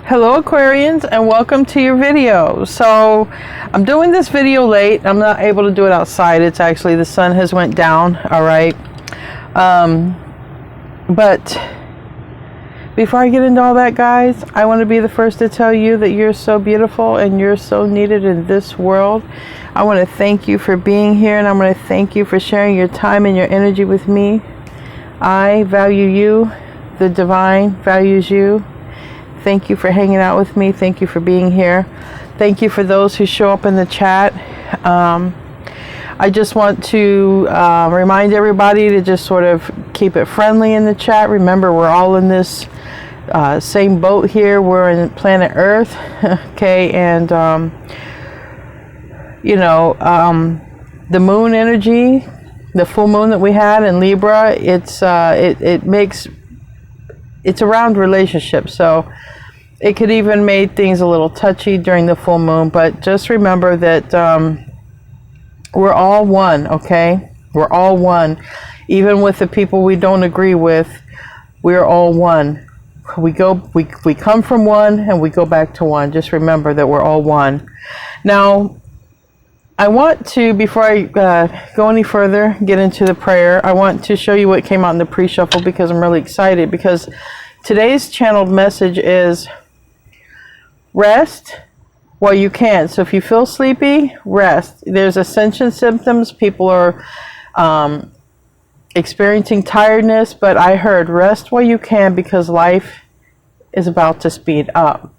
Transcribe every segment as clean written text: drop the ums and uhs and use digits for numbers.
Hello Aquarians, and welcome to your video. So I'm doing this video late. I'm not able to do it outside. It's actually, the sun has went down. All right. But before I get into all that, guys, I want to be the first to tell you that you're so beautiful and you're so needed in this world. I want to thank you for being here, and I'm going to thank you for sharing your time and your energy with me. I value you. The divine values you. Thank you for hanging out with me. Thank you for being here. Thank you for those who show up in the chat. I just want to remind everybody to just sort of keep it friendly in the chat. Remember, we're all in this same boat here. We're in planet Earth, okay? And the moon energy, the full moon that we had in Libra, it's around relationships, so it could even make things a little touchy during the full moon. But just remember that we're all one, okay? We're all one. Even with the people we don't agree with, we're all one. We come from one and we go back to one. Just remember that we're all one. Now, I want to, before I go any further, get into the prayer, I want to show you what came out in the pre-shuffle, because I'm really excited, because today's channeled message is rest while you can. So if you feel sleepy, rest. There's ascension symptoms. People are experiencing tiredness, but I heard rest while you can, because life is about to speed up.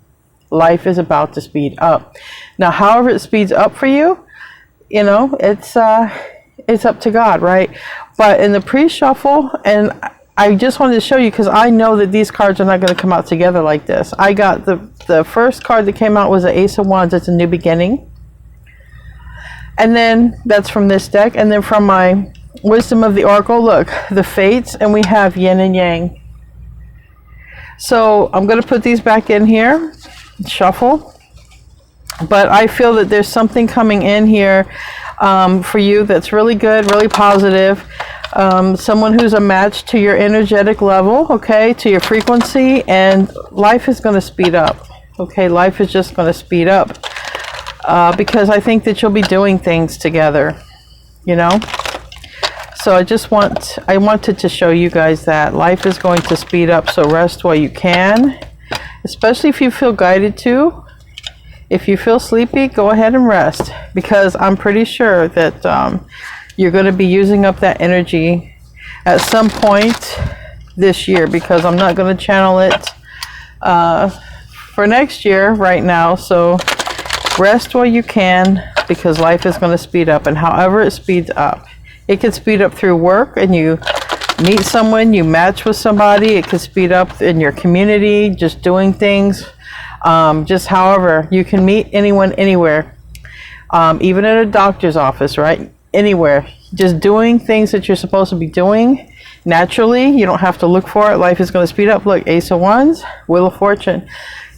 Life is about to speed up. Now, however it speeds up for you, you know, it's up to God, right? But in the pre-shuffle, and I just wanted to show you, because I know that these cards are not going to come out together like this. I got the first card that came out was the Ace of Wands. It's a new beginning. And then that's from this deck. And then from my Wisdom of the Oracle, look, the Fates, and we have Yin and Yang. So I'm going to put these back in here, shuffle. But I feel that there's something coming in here for you that's really good, really positive. Someone who's a match to your energetic level, okay, to your frequency, and life is going to speed up. Okay, life is just going to speed up because I think that you'll be doing things together, you know. So I wanted to show you guys that life is going to speed up. So rest while you can, especially if you feel guided to. If you feel sleepy, go ahead and rest, because I'm pretty sure that you're going to be using up that energy at some point this year, because I'm not going to channel it for next year right now. So rest while you can, because life is going to speed up. And however it speeds up, it could speed up through work, and you meet someone, you match with somebody. It could speed up in your community, just doing things. Just however, you can meet anyone, anywhere, even at a doctor's office, right? Anywhere, just doing things that you're supposed to be doing naturally. You don't have to look for it. Life is going to speed up. Look, Ace of Wands, Wheel of Fortune.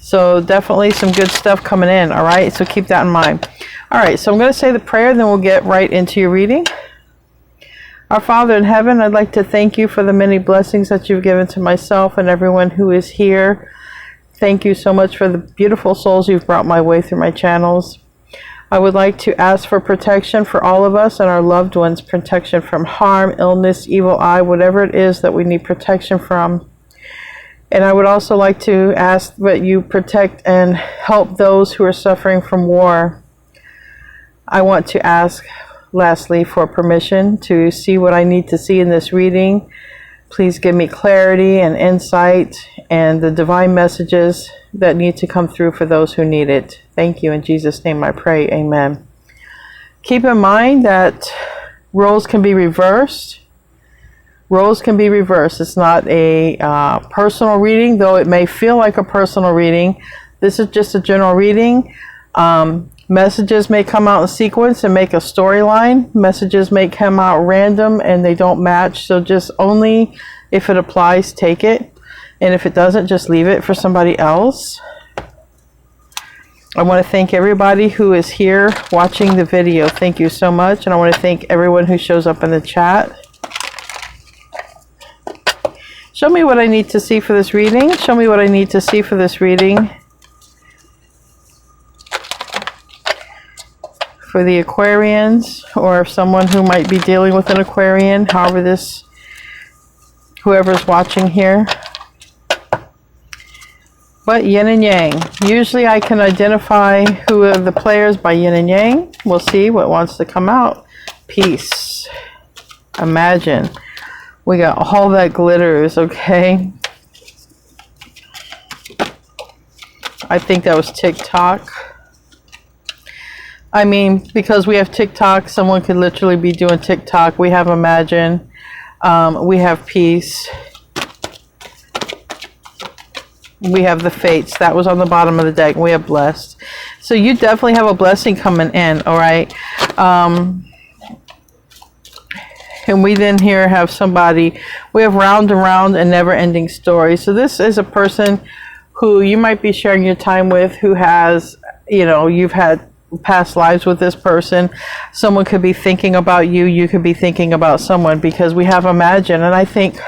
So definitely some good stuff coming in. All right, so keep that in mind. All right, so I'm going to say the prayer, then we'll get right into your reading. Our Father in heaven, I'd like to thank you for the many blessings that you've given to myself and everyone who is here. Thank you so much for the beautiful souls you've brought my way through my channels. I would like to ask for protection for all of us and our loved ones, protection from harm, illness, evil eye, whatever it is that we need protection from. And I would also like to ask that you protect and help those who are suffering from war. I want to ask, lastly, for permission to see what I need to see in this reading. Please give me clarity and insight and the divine messages that need to come through for those who need it. Thank you. In Jesus' name I pray. Amen. Keep in mind that roles can be reversed. Roles can be reversed. It's not a personal reading, though it may feel like a personal reading. This is just a general reading. Messages may come out in sequence and make a storyline. Messages may come out random and they don't match. So just only if it applies, take it. And if it doesn't, just leave it for somebody else. I want to thank everybody who is here watching the video. Thank you so much. And I want to thank everyone who shows up in the chat. Show me what I need to see for this reading. Show me what I need to see for this reading. for the Aquarians, or someone who might be dealing with an Aquarian, however this, whoever's watching here. But yin and yang. Usually I can identify who are the players by yin and yang. We'll see what wants to come out. Peace. Imagine. We got all that glitters, okay? I think that was TikTok. I mean, because we have TikTok, someone could literally be doing TikTok. We have Imagine. We have Peace. We have the Fates. That was on the bottom of the deck. We have Blessed. So you definitely have a blessing coming in, all right? And we then here have somebody. We have Round and Round, a never-ending story. So this is a person who you might be sharing your time with, who has, you know, you've had past lives with this person. Someone could be thinking about you. You could be thinking about someone, because we have Imagine. And I think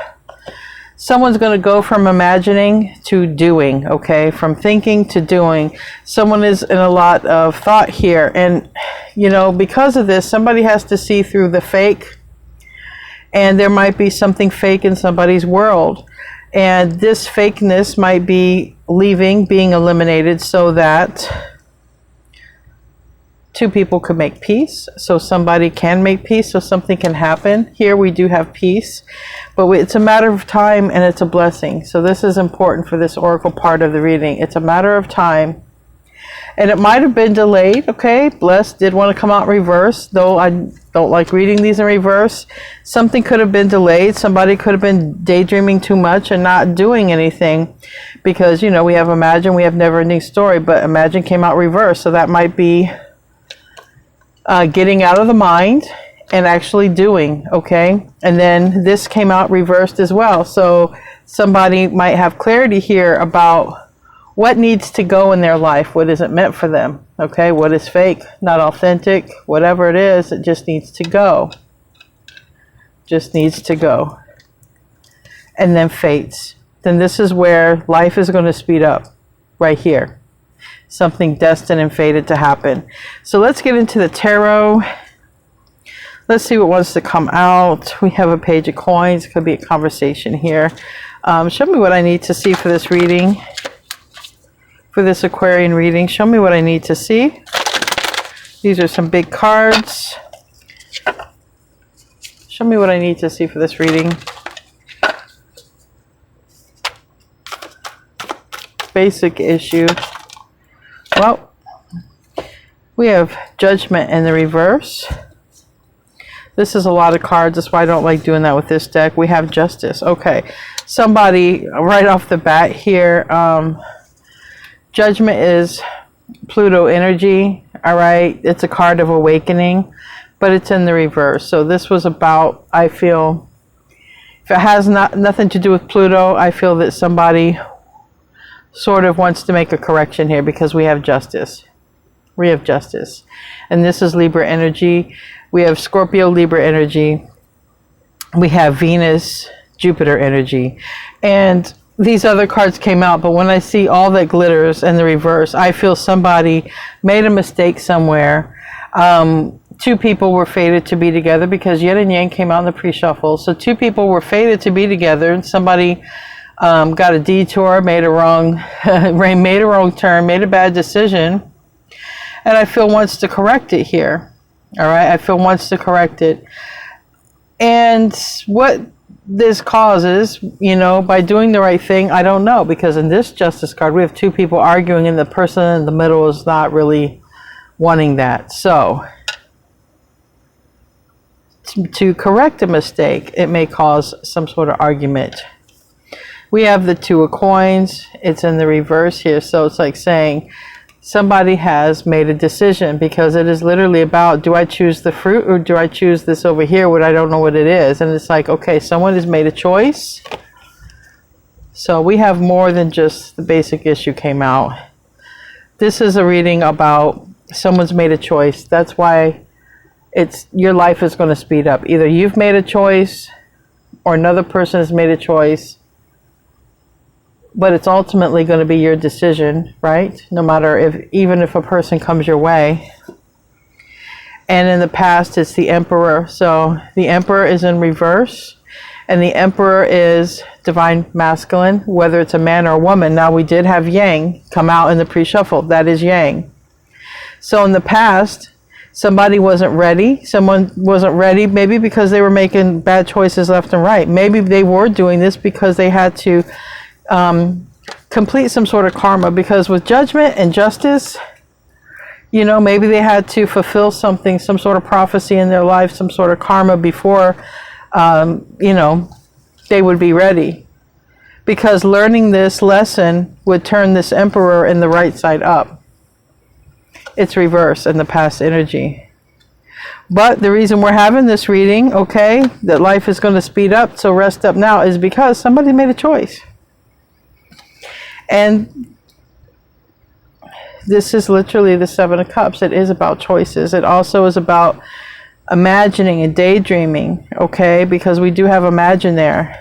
someone's going to go from imagining to doing, okay? From thinking to doing. Someone is in a lot of thought here. And, you know, because of this, somebody has to see through the fake. And there might be something fake in somebody's world. And this fakeness might be leaving, being eliminated, so that two people could make peace. So somebody can make peace, so something can happen. Here we do have peace, but it's a matter of time, and it's a blessing. So this is important for this oracle part of the reading. It's a matter of time. And it might have been delayed, okay? Blessed did want to come out reverse, though I don't like reading these in reverse. Something could have been delayed. Somebody could have been daydreaming too much and not doing anything. Because, you know, we have Imagine, we have Never-Ending Story, but Imagine came out reverse. So that might be getting out of the mind and actually doing, okay? And then this came out reversed as well. So somebody might have clarity here about what needs to go in their life, what isn't meant for them, okay? What is fake, not authentic, whatever it is, it just needs to go. Just needs to go. And then Fates. Then this is where life is going to speed up, right here. Something destined and fated to happen. So let's get into the tarot. Let's see what wants to come out. We have a Page of Coins. Could be a conversation here. Show me what I need to see for this reading. For this Aquarian reading, show me what I need to see. These are some big cards. Show me what I need to see for this reading. Basic issue. Well, we have Judgment in the reverse. This is a lot of cards. That's why I don't like doing that with this deck. We have Justice. Okay. Somebody right off the bat here, Judgment is Pluto energy, all right? It's a card of awakening, but it's in the reverse. So this was about, I feel, if it has nothing to do with Pluto, I feel that somebody sort of wants to make a correction here, because we have Justice. We have Justice. And this is Libra energy. We have Scorpio, Libra energy. We have Venus, Jupiter energy. And these other cards came out, but when I see all that glitters in the reverse, I feel somebody made a mistake somewhere. Two people were fated to be together, because Yin and Yang came out in the pre-shuffle. So two people were fated to be together, and somebody got a detour, made a wrong turn, made a bad decision, and I feel wants to correct it here. All right, I feel wants to correct it. And what this causes, you know, by doing the right thing, I don't know, because in this Justice card we have two people arguing, and the person in the middle is not really wanting that. So to correct a mistake, it may cause some sort of argument. We have the Two of Coins. It's in the reverse here, so it's like saying somebody has made a decision, because it is literally about, do I choose the fruit, or do I choose this over here, what I don't know what it is? And it's like, okay, someone has made a choice. So we have more than just the basic issue came out. This is a reading about someone's made a choice. That's why it's, your life is going to speed up. Either you've made a choice, or another person has made a choice. But it's ultimately going to be your decision, right? No matter if, even if a person comes your way. And in the past, it's the Emperor. So the Emperor is in reverse. And the Emperor is divine masculine, whether it's a man or a woman. Now, we did have Yang come out in the pre-shuffle. That is Yang. So in the past, somebody wasn't ready. Someone wasn't ready, maybe because they were making bad choices left and right. Maybe they were doing this because they had to complete some sort of karma. Because with judgment and justice, you know, maybe they had to fulfill something, some sort of prophecy in their life, some sort of karma before you know, they would be ready. Because learning this lesson would turn this Emperor in the right side up. It's reverse in the past energy. But the reason we're having this reading, okay, that life is going to speed up, so rest up now, is because somebody made a choice. And this is literally the Seven of Cups. It is about choices. It also is about imagining and daydreaming, okay, because we do have imagine there.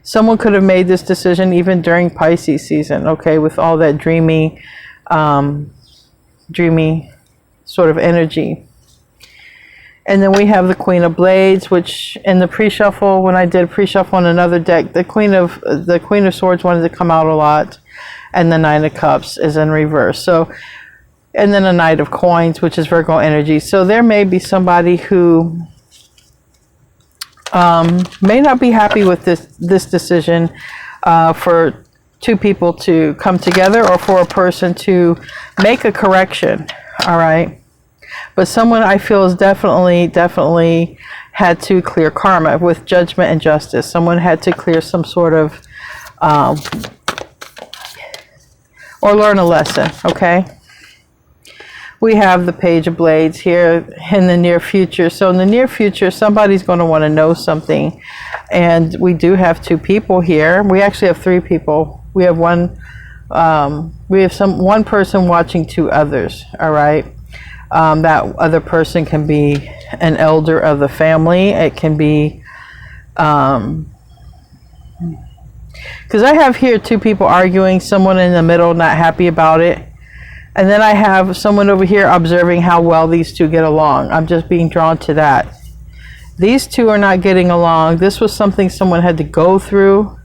Someone could have made this decision even during Pisces season, okay, with all that dreamy sort of energy. And then we have the Queen of Blades, which in the pre-shuffle, when I did pre-shuffle on another deck, the Queen of Swords wanted to come out a lot, and the Nine of Cups is in reverse. So, and then a Knight of Coins, which is Virgo energy. So there may be somebody who may not be happy with this decision for two people to come together, or for a person to make a correction. All right. But someone, I feel, is definitely had to clear karma with judgment and justice. Someone had to clear some sort of or learn a lesson. Okay. We have the Page of Blades here in the near future. So in the near future, somebody's going to want to know something. And we do have two people here. We actually have three people. We have one person watching two others. All right. That other person can be an elder of the family. It can be, because I have here two people arguing, someone in the middle not happy about it. And then I have someone over here observing how well these two get along. I'm just being drawn to that. These two are not getting along. This was something someone had to go through.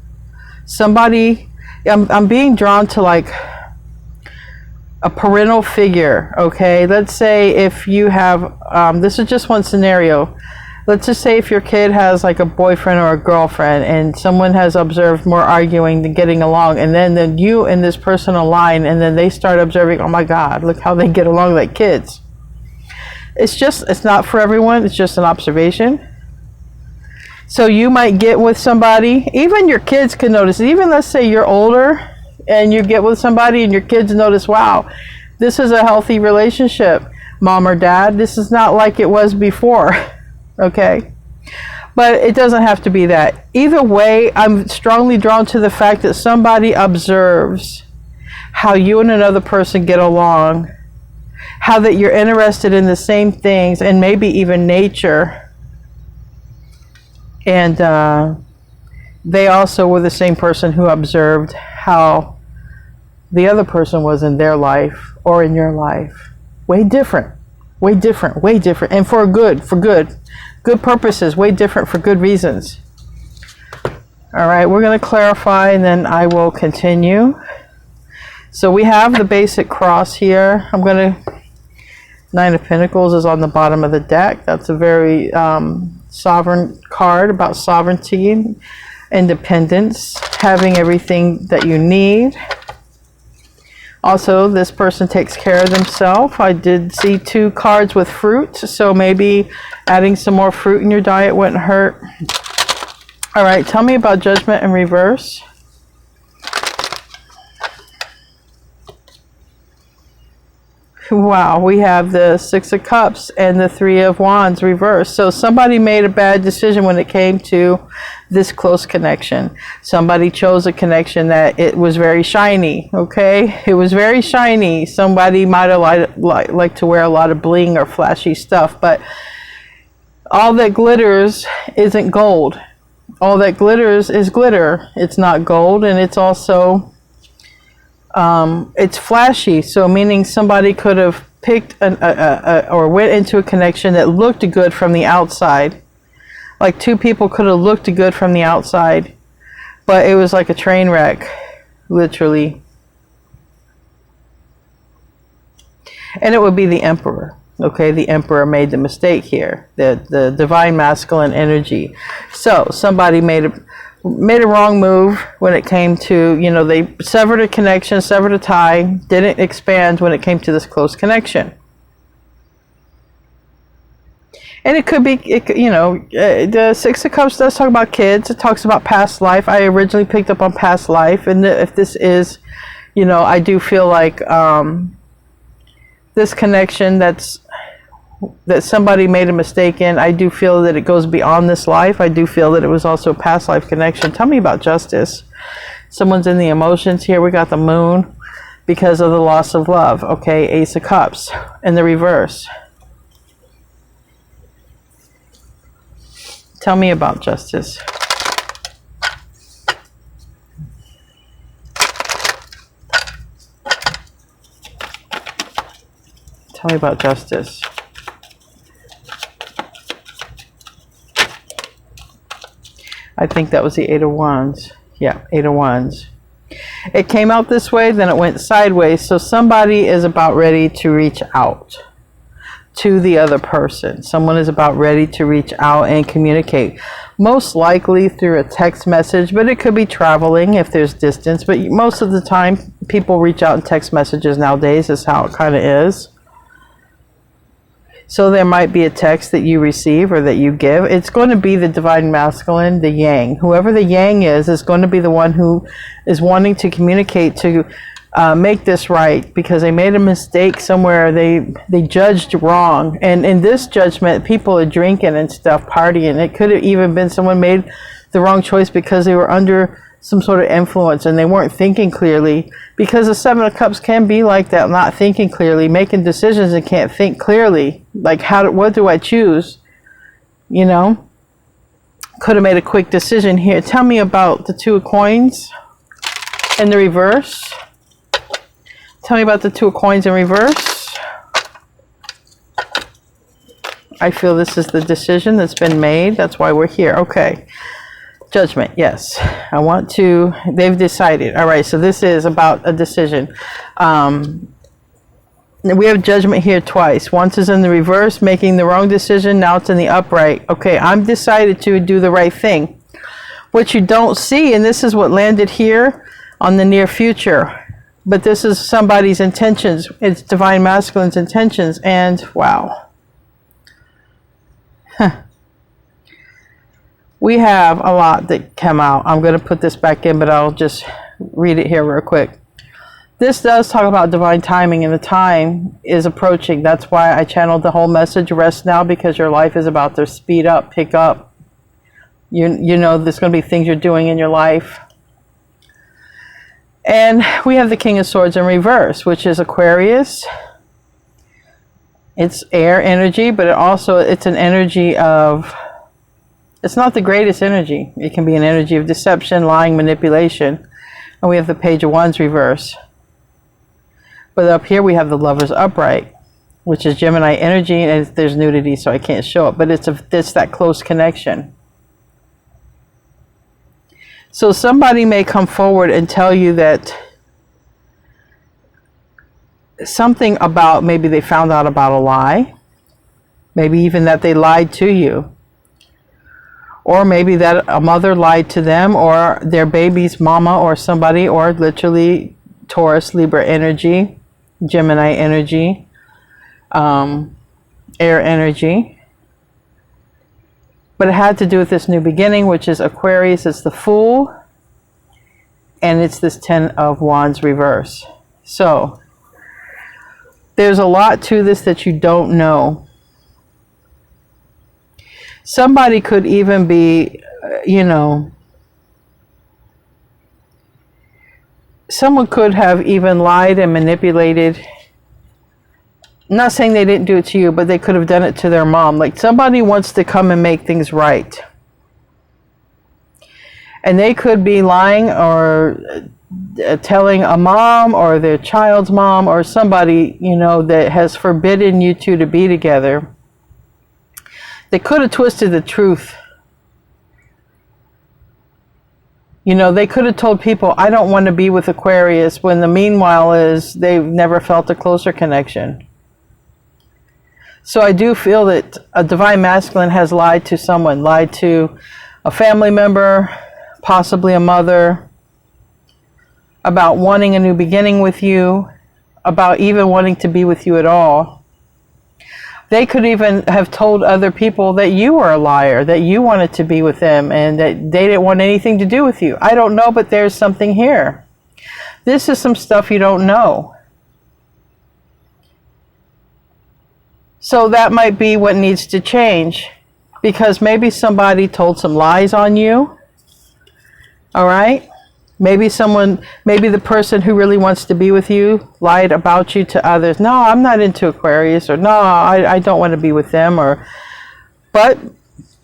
Somebody, I'm being drawn to like a parental figure, okay? Let's say if you have, this is just one scenario. Let's just say if your kid has like a boyfriend or a girlfriend, and someone has observed more arguing than getting along, and then you and this person align, and then they start observing, oh my God, look how they get along like kids. It's not for everyone. It's just an observation. So you might get with somebody, even your kids can notice it. Even let's say you're older and you get with somebody and your kids notice, wow, this is a healthy relationship, mom or dad. This is not like it was before. Okay, but it doesn't have to be that. Either way, I'm strongly drawn to the fact that somebody observes how you and another person get along, how that you're interested in the same things, and maybe even nature. And they also were the same person who observed how the other person was in their life or in your life. Way different, and for good purposes, way different for good reasons. All right, we're going to clarify and then I will continue. So we have the basic cross here. Nine of Pentacles is on the bottom of the deck. That's a very sovereign card, about sovereignty, independence, having everything that you need. Also, this person takes care of themselves. I did see two cards with fruit, so maybe adding some more fruit in your diet wouldn't hurt. All right, tell me about Judgment in reverse. Wow, we have the Six of Cups and the Three of Wands reversed. So somebody made a bad decision when it came to this close connection. Somebody chose a connection that it was very shiny, okay? It was very shiny. Somebody might have liked to wear a lot of bling or flashy stuff, but all that glitters isn't gold. All that glitters is glitter. It's not gold, and it's also it's flashy, so meaning somebody could have picked or went into a connection that looked good from the outside. Like two people could have looked good from the outside, but it was like a train wreck, literally. And it would be the Emperor. Okay, the Emperor made the mistake here, the divine masculine energy. So somebody made a wrong move when it came to, you know, they severed a connection, severed a tie, didn't expand when it came to this close connection. And it could be, you know, the Six of Cups does talk about kids. It talks about past life. I originally picked up on past life. And if this is, you know, I do feel like this connection that somebody made a mistake in, I do feel that it goes beyond this life. I do feel that it was also a past life connection. Tell me about justice. Someone's in the emotions here. We got the Moon because of the loss of love. Okay, Ace of Cups in the reverse. Tell me about justice. Tell me about justice. I think that was the Eight of Wands. Yeah, Eight of Wands. It came out this way, then it went sideways. So somebody is about ready to reach out to the other person. Someone is about ready to reach out and communicate. Most likely through a text message, but it could be traveling if there's distance. But most of the time, people reach out in text messages nowadays. Is how it kind of is. So there might be a text that you receive or that you give. It's going to be the divine masculine, the yang. Whoever the yang is going to be the one who is wanting to communicate to make this right, because they made a mistake somewhere. They judged wrong. And in this judgment, people are drinking and stuff, partying. It could have even been someone made the wrong choice because they were under some sort of influence and they weren't thinking clearly, because the Seven of Cups can be like that, not thinking clearly, making decisions and can't think clearly. Like, what do I choose? You know, could have made a quick decision here. Tell me about the Two of Coins in the reverse. Tell me about the Two of Coins in reverse. I feel this is the decision that's been made. That's why we're here. Okay. Judgment, yes. They've decided. All right, so this is about a decision. We have Judgment here twice. Once is in the reverse, making the wrong decision. Now it's in the upright. Okay, I'm decided to do the right thing. What you don't see, and this is what landed here on the near future, but this is somebody's intentions. It's divine masculine's intentions, and wow. We have a lot that come out. I'm going to put this back in, but I'll just read it here real quick. This does talk about divine timing, and the time is approaching. That's why I channeled the whole message, rest now, because your life is about to speed up, pick up. You know, there's going to be things you're doing in your life. And we have the King of Swords in reverse, which is Aquarius. It's air energy, but it's an energy of... It's not the greatest energy. It can be an energy of deception, lying, manipulation. And we have the Page of Wands reverse. But up here we have the Lovers upright, which is Gemini energy, and there's nudity, so I can't show it. But it's that close connection. So somebody may come forward and tell you that something about, maybe they found out about a lie. Maybe even that they lied to you. Or maybe that a mother lied to them, or their baby's mama or somebody, or literally Taurus, Libra energy, Gemini energy, air energy. But it had to do with this new beginning, which is Aquarius. It's the Fool, and it's this Ten of Wands reverse. So there's a lot to this that you don't know. Somebody could even be, someone could have even lied and manipulated. I'm not saying they didn't do it to you, but they could have done it to their mom. Like, somebody wants to come and make things right. And they could be lying or telling a mom or their child's mom or somebody, you know, that has forbidden you two to be together. They could have twisted the truth. You know, they could have told people, I don't want to be with Aquarius, when the meanwhile is they've never felt a closer connection. So I do feel that a divine masculine has lied to someone, lied to a family member, possibly a mother, about wanting a new beginning with you, about even wanting to be with you at all. They could even have told other people that you were a liar, that you wanted to be with them, and that they didn't want anything to do with you. I don't know, but there's something here. This is some stuff you don't know. So that might be what needs to change, because maybe somebody told some lies on you. All right? Maybe the person who really wants to be with you lied about you to others. No, I'm not into Aquarius, or no, I don't want to be with them, but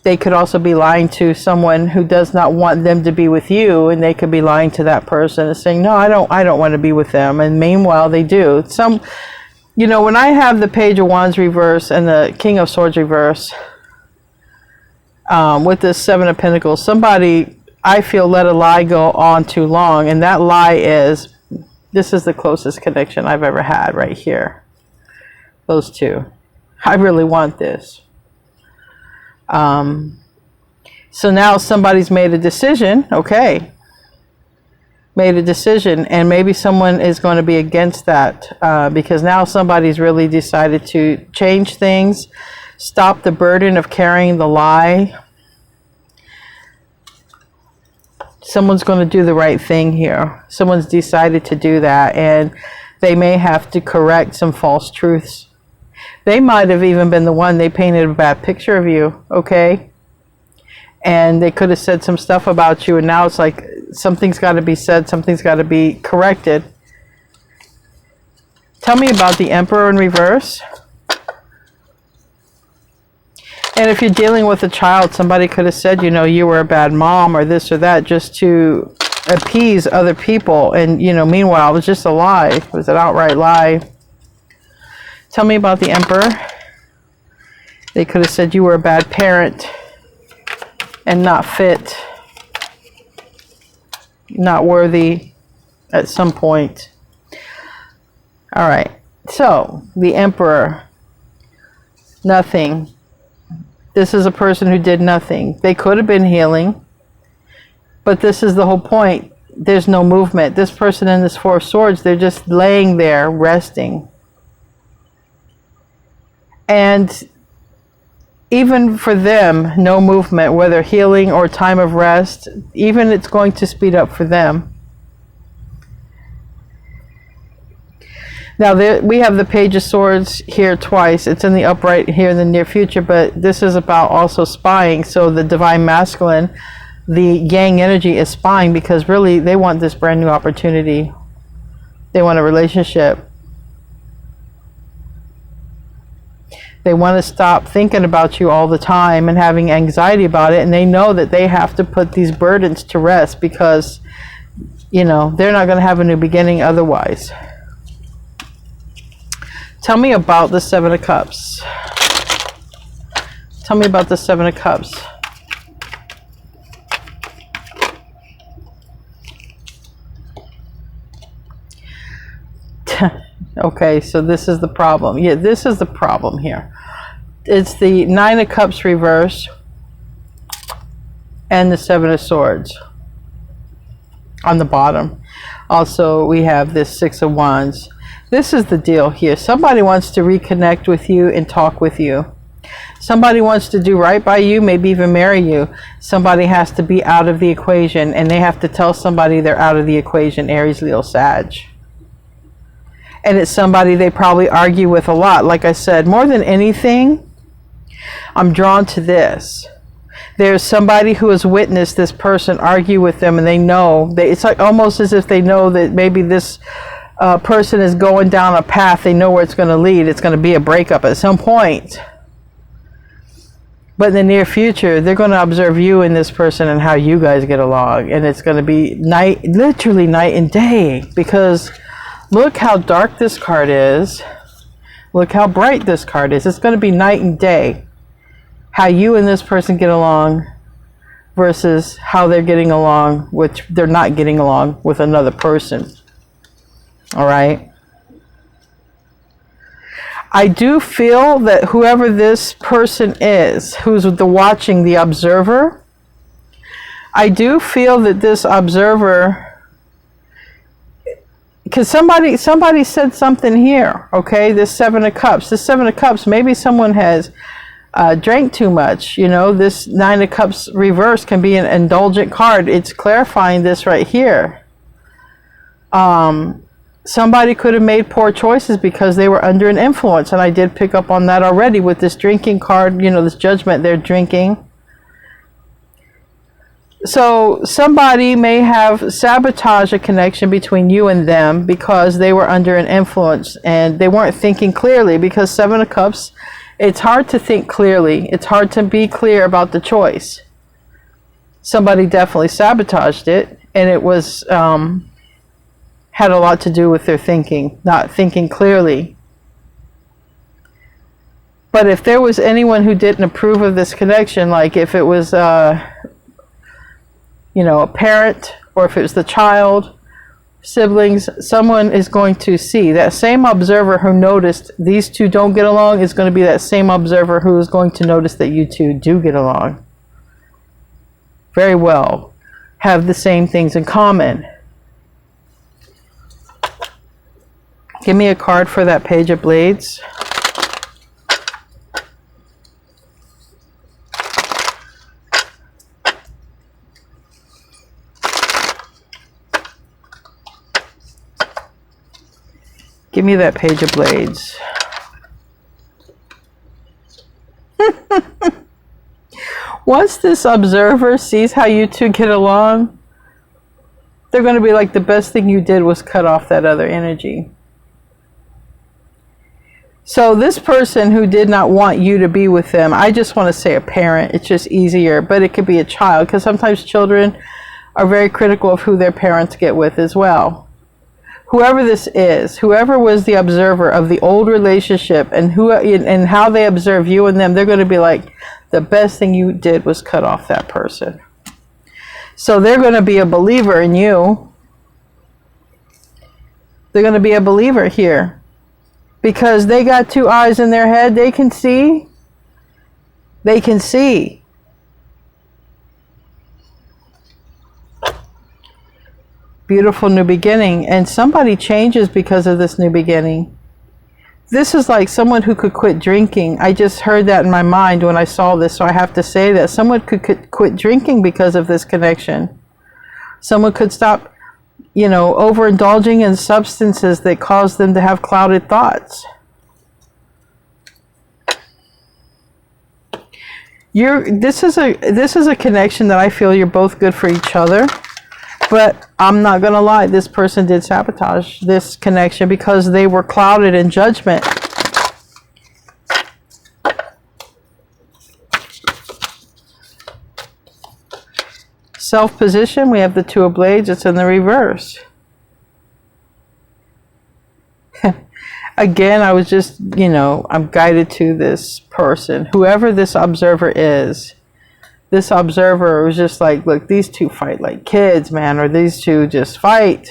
they could also be lying to someone who does not want them to be with you, and they could be lying to that person and saying, no, I don't want to be with them. And meanwhile they do. You know, when I have the Page of Wands reverse and the King of Swords reverse, with this Seven of Pentacles, somebody, I feel, let a lie go on too long. And that lie is, this is the closest connection I've ever had right here. Those two. I really want this. So now somebody's made a decision, okay. Made a decision, and maybe someone is going to be against that, because now somebody's really decided to change things, stop the burden of carrying the lie. Someone's going to do the right thing here. Someone's decided to do that, and they may have to correct some false truths. They might have even been the one, they painted a bad picture of you, okay? And they could have said some stuff about you, and now it's like something's got to be said, something's got to be corrected. Tell me about the Emperor in reverse. And if you're dealing with a child, somebody could have said, you know, you were a bad mom or this or that, just to appease other people. And, you know, meanwhile, it was just a lie. It was an outright lie. Tell me about the Emperor. They could have said you were a bad parent and not fit, not worthy at some point. All right. So, the Emperor, nothing. This is a person who did nothing. They could have been healing, but this is the whole point. There's no movement. This person in this Four of Swords, they're just laying there, resting. And even for them, no movement, whether healing or time of rest, even it's going to speed up for them. Now, we have the Page of Swords here twice. It's in the upright here in the near future, but this is about also spying. So the Divine Masculine, the Yang energy, is spying because really they want this brand new opportunity. They want a relationship. They want to stop thinking about you all the time and having anxiety about it. And they know that they have to put these burdens to rest because, you know, they're not going to have a new beginning otherwise. Tell me about the Seven of Cups. Tell me about the Seven of Cups. Okay, so this is the problem. Yeah, this is the problem here. It's the Nine of Cups reverse and the Seven of Swords on the bottom. Also, we have this Six of Wands. This is the deal here. Somebody wants to reconnect with you and talk with you. Somebody wants to do right by you, maybe even marry you. Somebody has to be out of the equation, and they have to tell somebody they're out of the equation. Aries, Leo, Sag. And it's somebody they probably argue with a lot. Like I said, more than anything, I'm drawn to this. There's somebody who has witnessed this person argue with them, and they know. It's like almost as if they know that maybe this person is going down a path. They know where it's going to lead. It's going to be a breakup at some point. But in the near future, they're going to observe you and this person and how you guys get along. And it's going to be literally night and day. Because look how dark this card is. Look how bright this card is. It's going to be night and day. How you and this person get along versus how they're getting along, which they're not getting along with another person. All right. I do feel that whoever this person is, who's watching, the observer, I do feel that this observer, because somebody said something here, okay, this Seven of Cups. This Seven of Cups, maybe someone has drank too much. You know, this Nine of Cups reverse can be an indulgent card. It's clarifying this right here. Somebody could have made poor choices because they were under an influence, and I did pick up on that already with this drinking card, you know, this judgment, they're drinking. So somebody may have sabotaged a connection between you and them because they were under an influence and they weren't thinking clearly, because Seven of Cups, it's hard to think clearly. It's hard to be clear about the choice. Somebody definitely sabotaged it, and it was had a lot to do with their thinking, not thinking clearly. But if there was anyone who didn't approve of this connection, like if it was you know, a parent, or if it was the child, siblings, someone is going to see. That same observer who noticed these two don't get along is going to be that same observer who is going to notice that you two do get along very well, have the same things in common. Give me a card for that Page of Blades. Give me that Page of Blades. Once this observer sees how you two get along, they're going to be like, the best thing you did was cut off that other energy. So this person who did not want you to be with them, I just want to say a parent, it's just easier, but it could be a child, because sometimes children are very critical of who their parents get with as well. Whoever this is, whoever was the observer of the old relationship and how they observe you and them, they're going to be like, the best thing you did was cut off that person. So they're going to be a believer in you. They're going to be a believer here. Because they got two eyes in their head, they can see. They can see. Beautiful new beginning. And somebody changes because of this new beginning. This is like someone who could quit drinking. I just heard that in my mind when I saw this, so I have to say that. Someone could quit drinking because of this connection. Someone could stop, you know, overindulging in substances that cause them to have clouded thoughts. This is a connection that I feel you're both good for each other. But I'm not going to lie, this person did sabotage this connection because they were clouded in judgment. Self-position, we have the Two of Blades, it's in the reverse. Again, I was just, you know, I'm guided to this person. Whoever this observer is, this observer was just like, look, these two fight like kids, man, or these two just fight.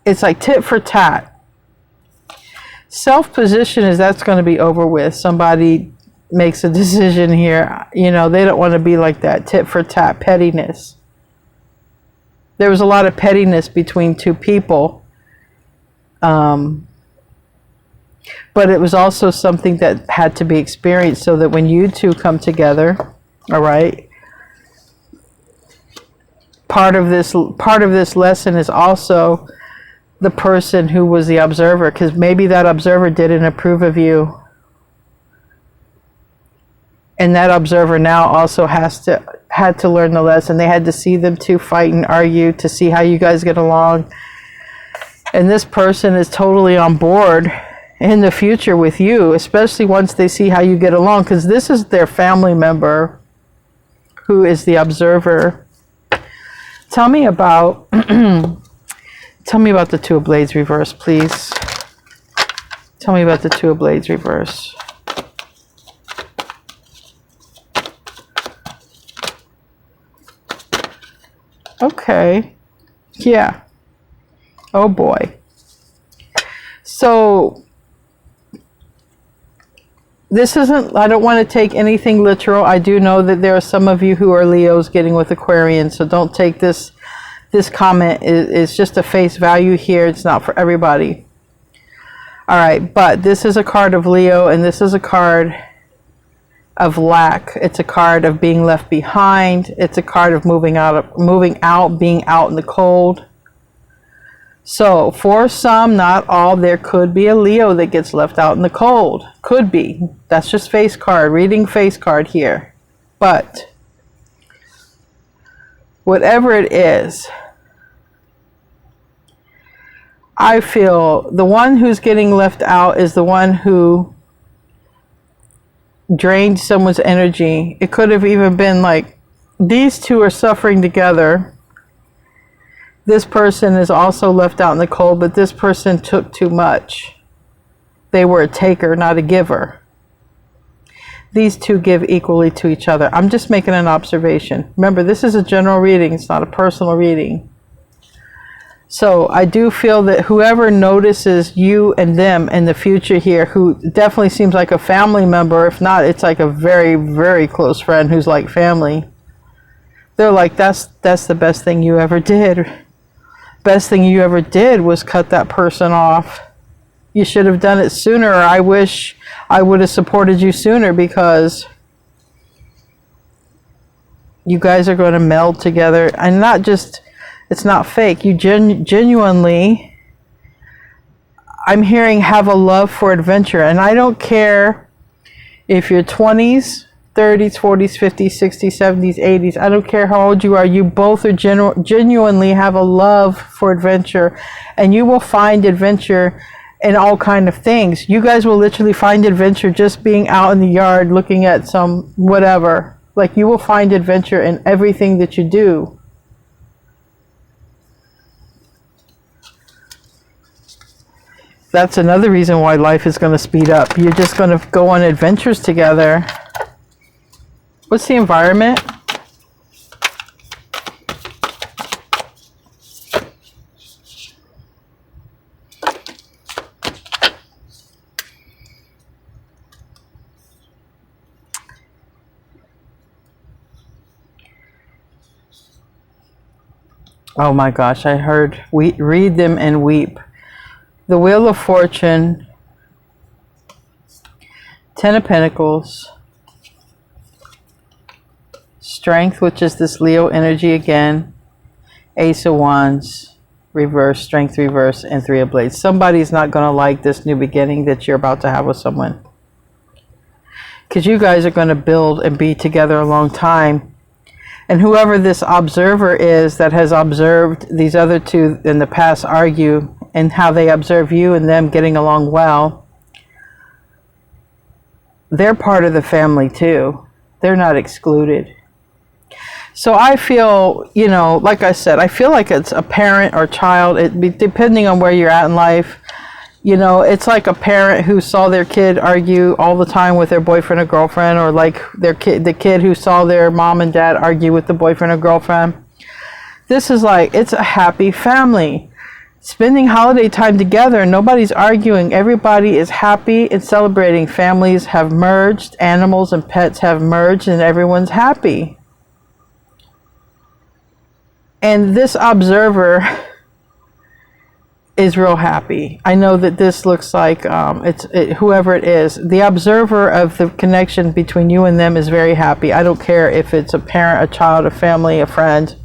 It's like tit for tat. Self-position is that's going to be over with. Somebody makes a decision here, you know, they don't want to be like that. Tit for tat, pettiness. There was a lot of pettiness between two people. But it was also something that had to be experienced so that when you two come together, all right, part of this lesson is also the person who was the observer, because maybe that observer didn't approve of you. And that observer now also had to learn the lesson. They had to see them two fight and argue to see how you guys get along. And this person is totally on board in the future with you, especially once they see how you get along, because this is their family member who is the observer. Tell me about tell me about the Two of Blades reverse, please. Tell me about the Two of Blades reverse. Okay. Yeah. Oh boy. So this isn't, I don't want to take anything literal. I do know that there are some of you who are Leos getting with Aquarians, so don't take this comment is just a face value here. It's not for everybody. All right, but this is a card of Leo, and this is a card of lack. It's a card of being left behind. It's a card of moving out, being out in the cold. So for some, not all, there could be a Leo that gets left out in the cold. Could be. That's just face card, reading face card here. But whatever it is, I feel the one who's getting left out is the one who drained someone's energy. It could have even been like these two are suffering together. This person is also left out in the cold, but this person took too much. They were a taker, not a giver. These two give equally to each other. I'm just making an observation. Remember, this is a general reading. It's not a personal reading. So I do feel that whoever notices you and them in the future here, who definitely seems like a family member, if not, it's like a very, very close friend who's like family. They're like, that's the best thing you ever did. Best thing you ever did was cut that person off. You should have done it sooner. Or I wish I would have supported you sooner, because you guys are going to meld together. And not just, it's not fake. You genuinely, I'm hearing, have a love for adventure. And I don't care if you're 20s, 30s, 40s, 50s, 60s, 70s, 80s. I don't care how old you are. You both are genuinely have a love for adventure, and you will find adventure in all kind of things. You guys will literally find adventure just being out in the yard looking at some whatever. Like, you will find adventure in everything that you do. That's another reason why life is going to speed up. You're just going to go on adventures together. What's the environment? Oh my gosh, I heard, read them and weep. The Wheel of Fortune, Ten of Pentacles, Strength, which is this Leo energy again, Ace of Wands, reverse, Strength reverse, and Three of Blades. Somebody's not going to like this new beginning that you're about to have with someone, because you guys are going to build and be together a long time. And whoever this observer is that has observed these other two in the past argue, and how they observe you and them getting along well, they're part of the family too. They're not excluded. So I feel, you know, like I said, I feel like it's a parent or child, depending on where you're at in life. You know, it's like a parent who saw their kid argue all the time with their boyfriend or girlfriend, or like the kid who saw their mom and dad argue with the boyfriend or girlfriend. This is like, it's a happy family. Spending holiday time together, nobody's arguing. Everybody is happy and celebrating. Families have merged, animals and pets have merged, and everyone's happy. And this observer is real happy. I know that this looks like whoever it is. The observer of the connection between you and them is very happy. I don't care if it's a parent, a child, a family, a friend.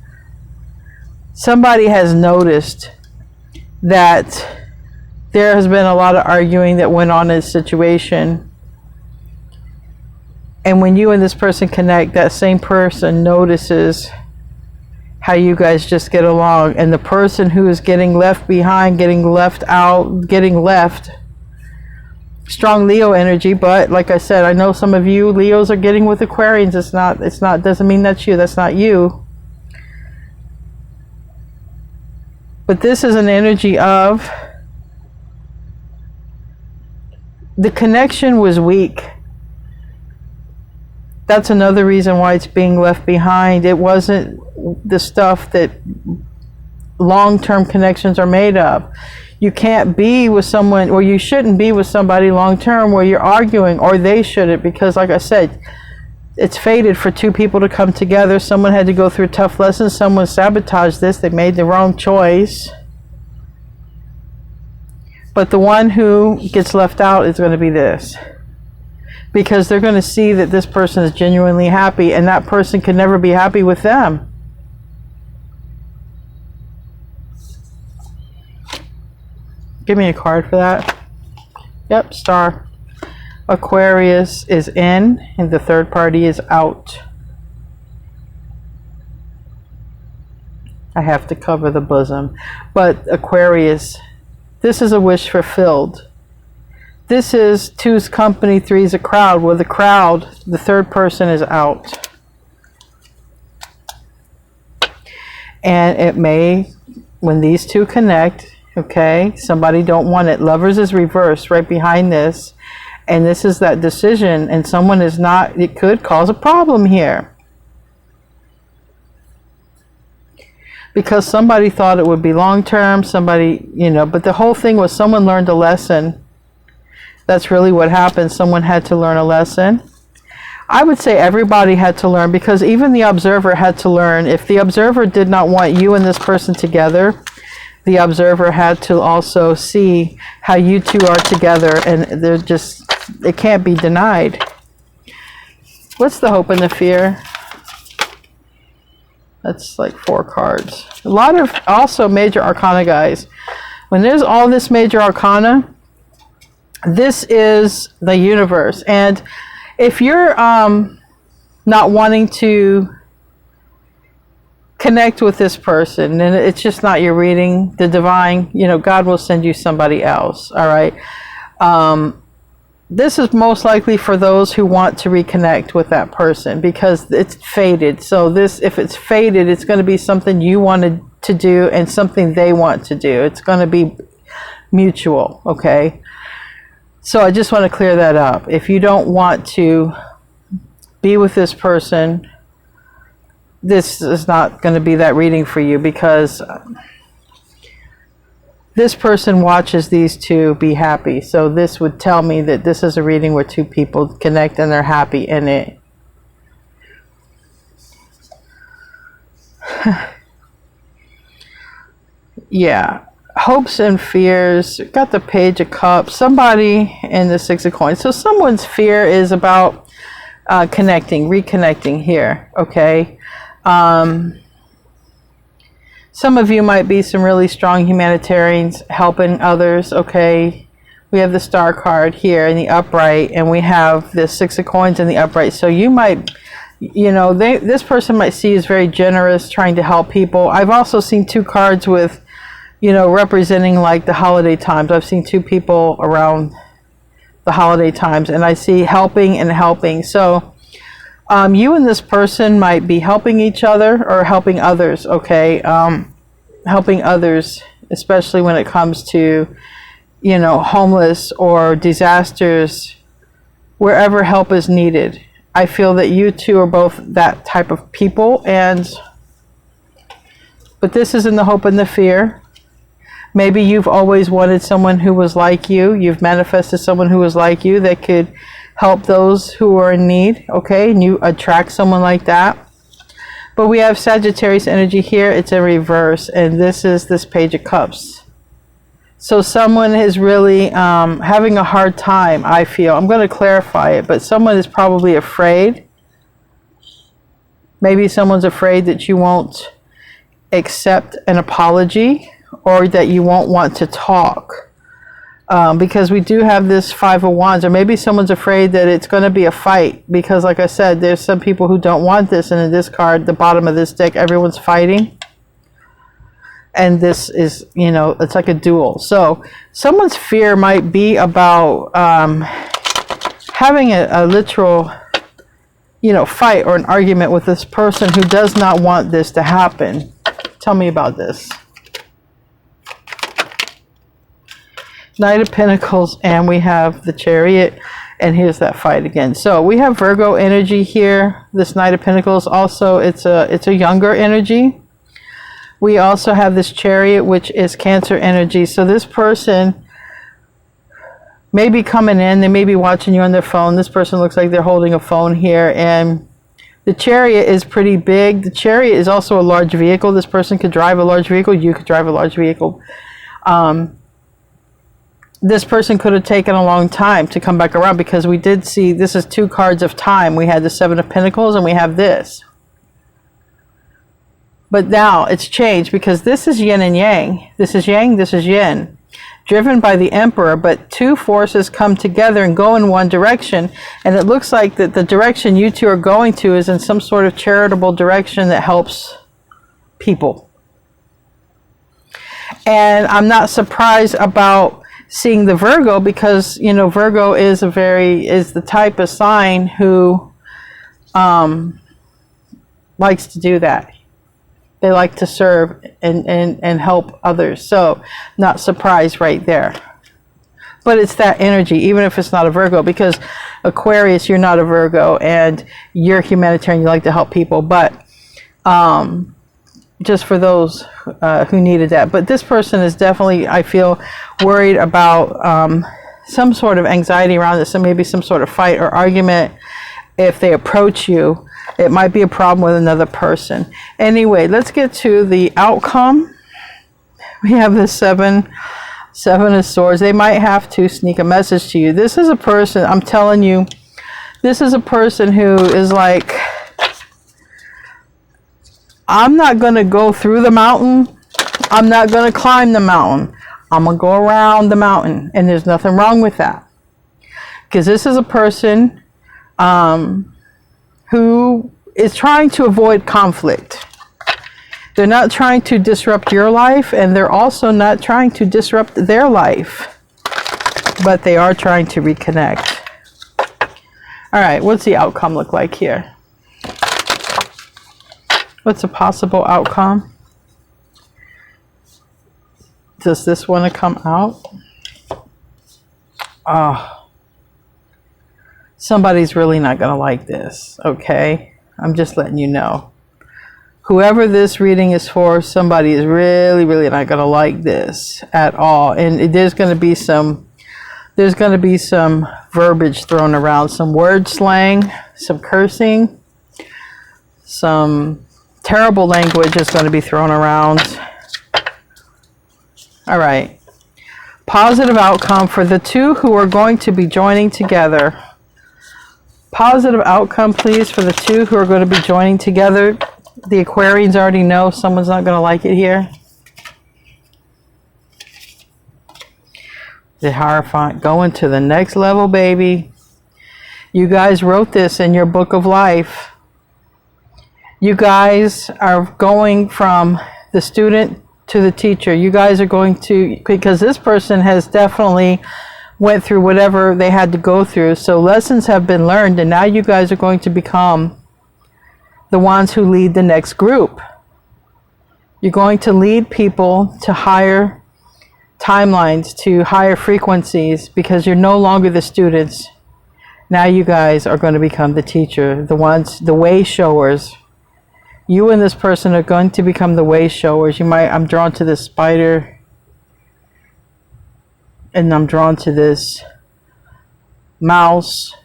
Somebody has noticed that there has been a lot of arguing that went on in this situation. And when you and this person connect, that same person notices how you guys just get along. And the person who is getting left behind, getting left out, getting left, strong Leo energy, but like I said, I know some of you Leos are getting with Aquarians. It's not doesn't mean that's you. That's not you. But this is an energy of the connection was weak. That's another reason why it's being left behind. It wasn't the stuff that long-term connections are made of. You can't be with someone, or you shouldn't be with somebody long-term where you're arguing, or they shouldn't, because like I said, it's fated for two people to come together. Someone had to go through tough lessons. Someone sabotaged this. They made the wrong choice. But the one who gets left out is going to be this. Because they're going to see that this person is genuinely happy, and that person can never be happy with them. Give me a card for that. Yep, star. Aquarius is in, and the third party is out. I have to cover the bosom. But Aquarius, this is a wish fulfilled. This is two's company, three's a crowd. Where the crowd, the third person is out. And it may, when these two connect, okay, somebody don't want it. Lovers is reversed right behind this. And this is that decision, and someone is not, it could cause a problem here. Because somebody thought it would be long-term, somebody, you know, but the whole thing was someone learned a lesson. That's really what happened. Someone had to learn a lesson. I would say everybody had to learn, because even the observer had to learn. If the observer did not want you and this person together, the observer had to also see how you two are together, and they're just, it can't be denied. What's the hope and the fear? That's like 4 cards. A lot of also major arcana, guys. When there's all this major arcana, this is the universe. And if you're not wanting to connect with this person, and it's just not your reading, the divine, you know, God will send you somebody else. All right. This is most likely for those who want to reconnect with that person, because it's fated. So this, if it's fated, it's going to be something you wanted to do and something they want to do. It's going to be mutual. Okay. So I just want to clear that up. If you don't want to be with this person, this is not going to be that reading for you, because this person watches these two be happy. So this would tell me that this is a reading where two people connect and they're happy in it. Yeah. Hopes and fears. Got the Page of Cups. Somebody in the Six of Coins. So someone's fear is about connecting, reconnecting here. Okay. Some of you might be some really strong humanitarians helping others. Okay. We have the Star card here in the upright, and we have the Six of Coins in the upright. So you might, you know, this person might see you as very generous, trying to help people. I've also seen 2 cards with, you know, representing like the holiday times. I've seen 2 people around the holiday times, and I see helping and helping. So you and this person might be helping each other or helping others. Okay. Helping others, especially when it comes to, you know, homeless or disasters, wherever help is needed. I feel that you two are both that type of people. But this is in the hope and the fear. Maybe you've always wanted someone who was like you. You've manifested someone who was like you that could help those who are in need. Okay, and you attract someone like that. But we have Sagittarius energy here. It's in reverse, and this is this Page of Cups. So someone is really having a hard time, I feel. I'm going to clarify it, but someone is probably afraid. Maybe someone's afraid that you won't accept an apology, or that you won't want to talk. Because we do have this Five of Wands, or maybe someone's afraid that it's going to be a fight, because like I said, there's some people who don't want this, and in this card, the bottom of this deck, everyone's fighting. And this is, you know, it's like a duel. So someone's fear might be about having a literal, you know, fight or an argument with this person who does not want this to happen. Tell me about this. Knight of Pentacles, and we have the Chariot, and here's that fight again. So we have Virgo energy here. This Knight of Pentacles, also it's a younger energy. We also have this Chariot, which is Cancer energy. So this person may be coming in, they may be watching you on their phone. This person looks like they're holding a phone here, and the Chariot is pretty big. The Chariot is also a large vehicle. This person could drive a large vehicle. You could drive a large vehicle. This person could have taken a long time to come back around, because we did see, this is 2 cards of time. We had the 7 of Pentacles and we have this. But now it's changed, because this is yin and yang. This is yang, this is yin. Driven by the Emperor, but 2 forces come together and go in one direction. And it looks like that the direction you two are going to is in some sort of charitable direction that helps people. And I'm not surprised about seeing the Virgo, because, you know, Virgo is the type of sign who likes to do that. They like to serve and help others. So not surprised right there. But it's that energy, even if it's not a Virgo, because Aquarius, you're not a Virgo and you're humanitarian, you like to help people. But just for those who needed that. But this person is definitely, I feel, worried about some sort of anxiety around this, and maybe some sort of fight or argument. If they approach you, it might be a problem with another person. Anyway, let's get to the outcome. We have the seven of Swords. They might have to sneak a message to you. This is a person, I'm telling you, this is a person who is like, I'm not going to go through the mountain. I'm not going to climb the mountain. I'm going to go around the mountain. And there's nothing wrong with that. Because this is a person who is trying to avoid conflict. They're not trying to disrupt your life, and they're also not trying to disrupt their life. But they are trying to reconnect. All right, what's the outcome look like here? What's a possible outcome? Does this want to come out? Oh, somebody's really not going to like this, okay? I'm just letting you know. Whoever this reading is for, somebody is really, really not going to like this at all. And there's going to be some verbiage thrown around, some word slang, some cursing, some terrible language is going to be thrown around. All right. Positive outcome for the 2 who are going to be joining together. Positive outcome, please, for the 2 who are going to be joining together. The Aquarians already know someone's not going to like it here. The Hierophant going to the next level, baby. You guys wrote this in your book of life. You guys are going from the student to the teacher. You guys are going to, because this person has definitely went through whatever they had to go through. So lessons have been learned, and now you guys are going to become the ones who lead the next group. You're going to lead people to higher timelines, to higher frequencies, because you're no longer the students. Now you guys are going to become the teacher, the ones, the way showers. You and this person are going to become the way showers. I'm drawn to this spider, and I'm drawn to this mouse.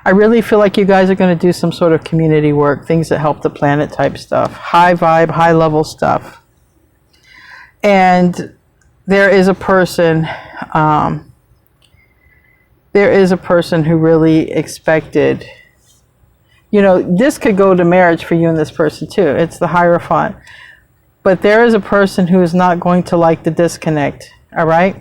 I really feel like you guys are going to do some sort of community work, things that help the planet type stuff, high vibe, high level stuff. And there is a person who really expected, you know, this could go to marriage for you and this person too. It's the Hierophant. But there is a person who is not going to like the disconnect, all right?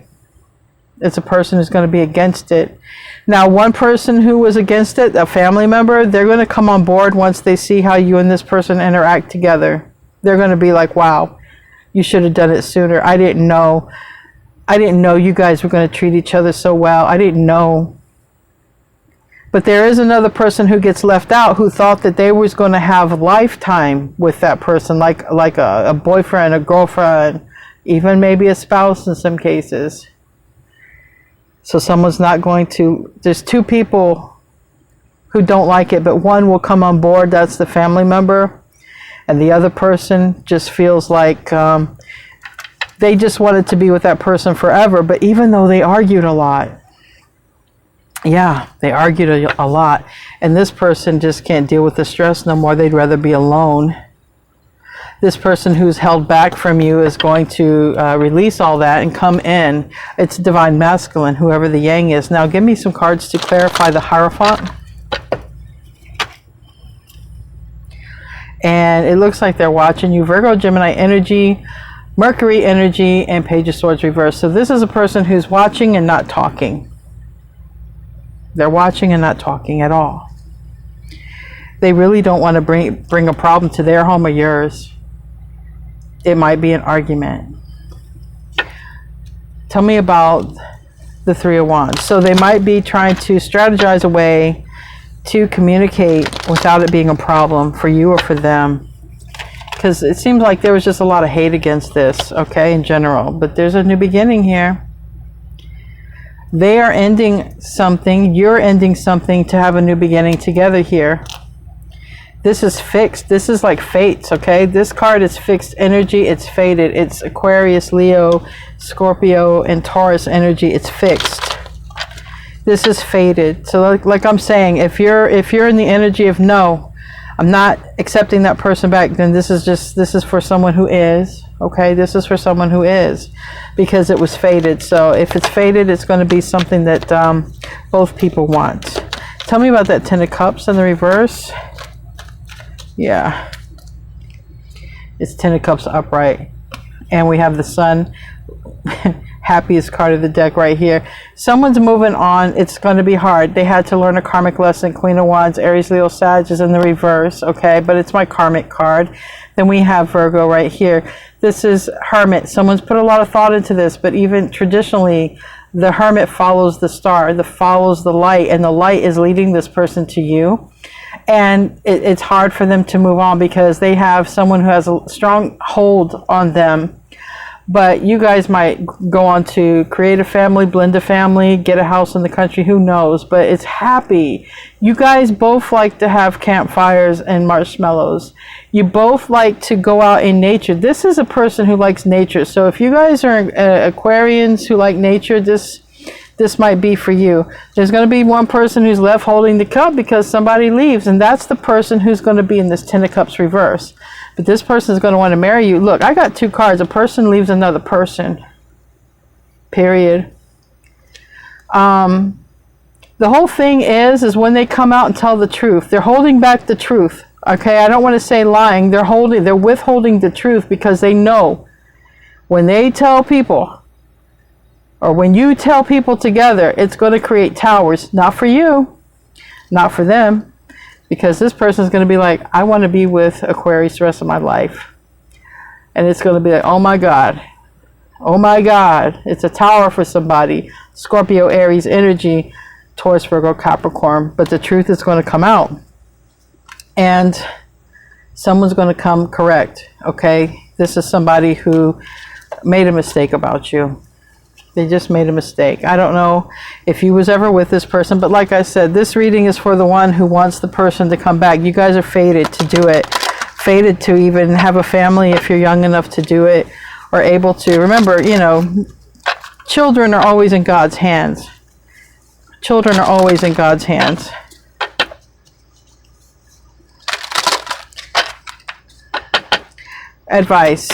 It's a person who's going to be against it. Now, one person who was against it, a family member, they're going to come on board once they see how you and this person interact together. They're going to be like, wow, You should have done it sooner. I didn't know you guys were going to treat each other so well. I didn't know. But there is another person who gets left out, who thought that they was going to have a lifetime with that person, like a boyfriend, a girlfriend, even maybe a spouse in some cases. So someone's not going to, there's two people who don't like it, but one will come on board, that's the family member, and the other person just feels like they just wanted to be with that person forever. But even though they argued a lot, yeah, they argued a lot, and this person just can't deal with the stress no more. They'd rather be alone. This person who's held back from you is going to release all that and come in. It's divine masculine, whoever the yang is. Now give me some cards to clarify the Hierophant. And it looks like they're watching you. Virgo, Gemini energy, Mercury energy, and Page of Swords reverse. So this is a person who's watching and not talking. They're watching and not talking at all. They really don't want to bring a problem to their home or yours. It might be an argument. Tell me about the Three of Wands. So they might be trying to strategize a way to communicate without it being a problem for you or for them. Because it seems like there was just a lot of hate against this, okay, in general. But there's a new beginning here. They are ending something. You're ending something to have a new beginning together here. This is fixed. This is like fates, okay? This card is fixed energy. It's fated. It's Aquarius, Leo, Scorpio, and Taurus energy. It's fixed. This is fated. So like I'm saying, if you're in the energy of no, I'm not accepting that person back, then this is for someone who is. Okay, this is for someone who is, because it was fated. So if it's fated, it's going to be something that both people want. Tell me about that Ten of Cups in the reverse. Yeah, it's Ten of Cups upright, and we have the Sun. Happiest card of the deck right here. Someone's moving on. It's going to be hard. They had to learn a karmic lesson. Queen of Wands, Aries, Leo, Sag is in the reverse. Okay, but it's my karmic card. Then we have Virgo right here. This is Hermit. Someone's put a lot of thought into this, but even traditionally, the Hermit follows the star, follows the light, and the light is leading this person to you. And it's hard for them to move on because they have someone who has a strong hold on them. But you guys might go on to create a family, blend a family, get a house in the country, who knows? But it's happy. You guys both like to have campfires and marshmallows. You both like to go out in nature. This is a person who likes nature. So if you guys are Aquarians who like nature, this might be for you. There's going to be one person who's left holding the cup because somebody leaves, and that's the person who's going to be in this Ten of Cups reverse. But this person is going to want to marry you. Look, I got two cards. A person leaves another person. Period. The whole thing is when they come out and tell the truth, they're holding back the truth. Okay, I don't want to say lying. They're withholding the truth because they know when they tell people, or when you tell people together, it's going to create towers. Not for you, not for them. Because this person is going to be like, I want to be with Aquarius the rest of my life. And it's going to be like, oh my God. Oh my God. It's a tower for somebody. Scorpio, Aries energy, Taurus, Virgo, Capricorn. But the truth is going to come out. And someone's going to come correct. Okay? This is somebody who made a mistake about you. They just made a mistake. I don't know if you was ever with this person, but like I said, this reading is for the one who wants the person to come back. You guys are fated to do it. Fated to even have a family if you're young enough to do it, or able to. Remember, you know, children are always in God's hands. Children are always in God's hands. Advice.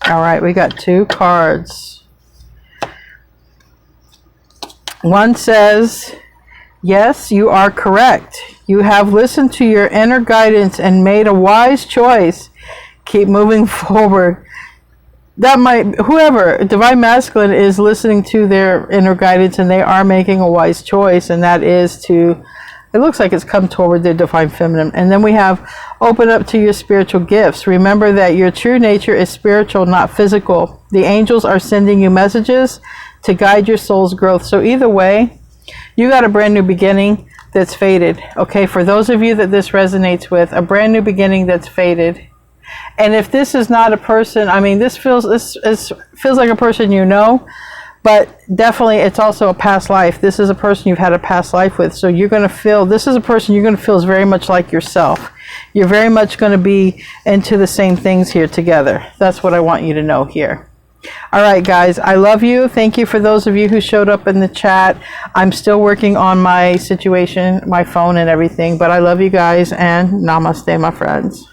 All right, we got two cards. One says, yes, you are correct. You have listened to your inner guidance and made a wise choice. Keep moving forward. That might, whoever, divine masculine is listening to their inner guidance, and they are making a wise choice, and that is to It looks like it's come toward the divine feminine. And then we have open up to your spiritual gifts. Remember that your true nature is spiritual, not physical. The angels are sending you messages to guide your soul's growth. So either way, you got a brand new beginning that's faded. Okay, for those of you that this resonates with, a brand new beginning that's faded. And if this is not a person, I mean, this feels like a person you know, but definitely it's also a past life. This is a person you've had a past life with. So you're going to feel, this is a person you're going to feel is very much like yourself. You're very much going to be into the same things here together. That's what I want you to know here. All right, guys, I love you. Thank you for those of you who showed up in the chat. I'm still working on my situation, my phone and everything, but I love you guys, and namaste, my friends.